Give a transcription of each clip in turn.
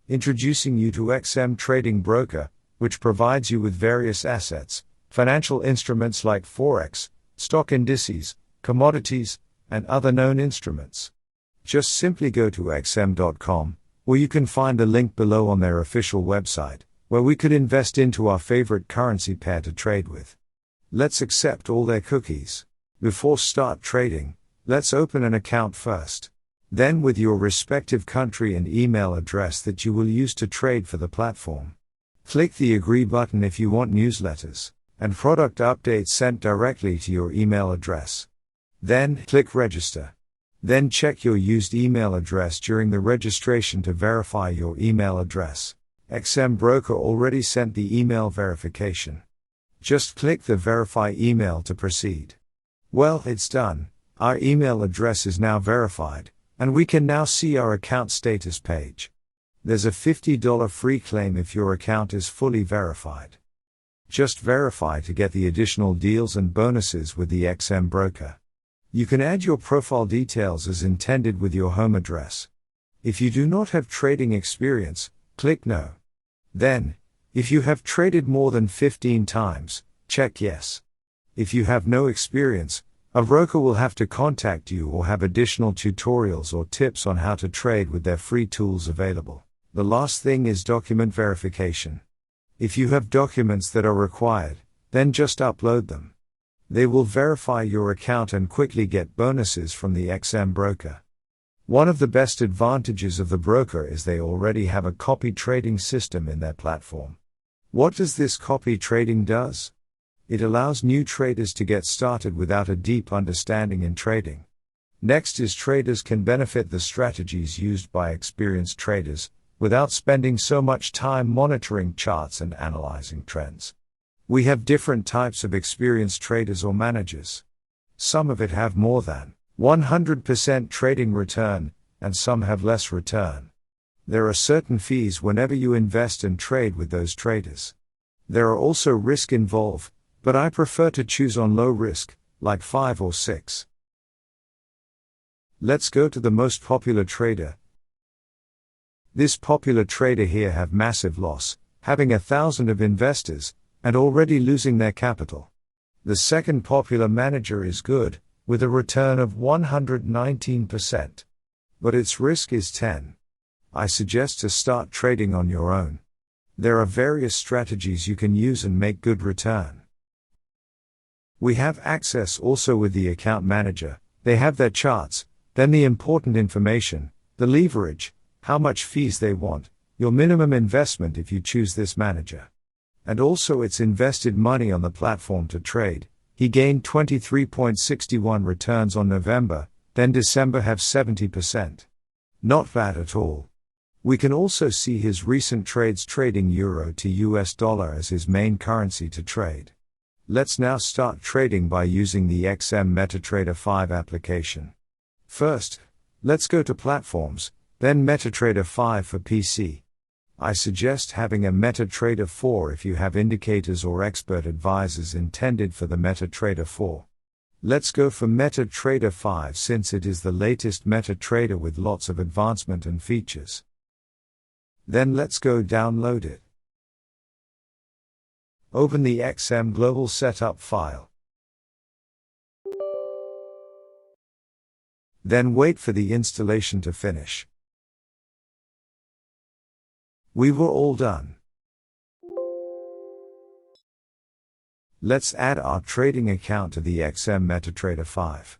Introducing you to XM Trading Broker, which provides you with various assets, financial instruments like Forex, stock indices, commodities, and other known instruments. Just simply go to xm.com, or you can find the link below on their official website, where we could invest into our favorite currency pair to trade with. Let's accept all their cookies. Before start trading, let's open an account first. Then with your respective country and email address that you will use to trade for the platform. Click the agree button if you want newsletters and product updates sent directly to your email address. Then click register. Then check your used email address during the registration to verify your email address. XM Broker already sent the email verification. Just click the verify email to proceed. Well, it's done. Our email address is now verified, and we can now see our account status page. There's a $50 free claim if your account is fully verified. Just verify to get the additional deals and bonuses with the XM Broker. You can add your profile details as intended with your home address. If you do not have trading experience, click no. Then, if you have traded more than 15 times, check yes. If you have no experience, a broker will have to contact you or have additional tutorials or tips on how to trade with their free tools available. The last thing is document verification. If you have documents that are required, then just upload them. They will verify your account and quickly get bonuses from the XM Broker. One of the best advantages of the broker is they already have a copy trading system in their platform. What does this copy trading does? It allows new traders to get started without a deep understanding in trading. Next is traders can benefit the strategies used by experienced traders, without spending so much time monitoring charts and analyzing trends. We have different types of experienced traders or managers. Some of it have more than 100% trading return, and some have less return. There are certain fees whenever you invest and trade with those traders. There are also risk involved, but I prefer to choose on low risk, like 5 or 6. Let's go to the most popular trader. This popular trader here have massive loss, having 1,000 of investors, and already losing their capital. The second popular manager is good, with a return of 119%. But its risk is 10. I suggest to start trading on your own. There are various strategies you can use and make good return. We have access also with the account manager. They have their charts, then the important information, the leverage, how much fees they want, your minimum investment if you choose this manager. And also its invested money on the platform to trade. He gained 23.61 returns on November, then December have 70%. Not bad at all. We can also see his recent trades trading euro to US dollar as his main currency to trade. Let's now start trading by using the XM Metatrader 5 application. First, let's go to platforms, then Metatrader 5 for PC. I suggest having a Metatrader 4 if you have indicators or expert advisors intended for the Metatrader 4. Let's go for Metatrader 5 since it is the latest Metatrader with lots of advancement and features. Then let's go download it. Open the XM Global Setup file. Then wait for the installation to finish. We were all done. Let's add our trading account to the XM Metatrader 5.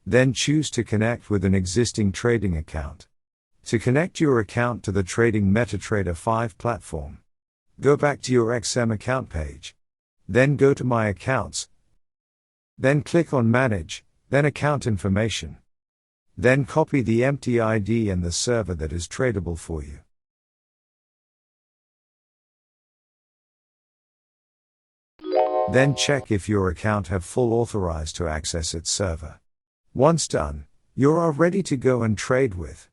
Then choose to connect with an existing trading account. To connect your account to the trading Metatrader 5 platform, go back to your XM account page. Then go to My Accounts. Then click on Manage, then Account Information. Then copy the empty ID and the server that is tradable for you. Then check if your account have full authorized to access its server. Once done, you are ready to go and trade with.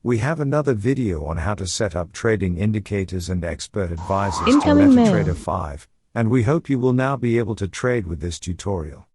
We have another video on how to set up trading indicators and expert advisors to Metatrader 5, and we hope you will now be able to trade with this tutorial.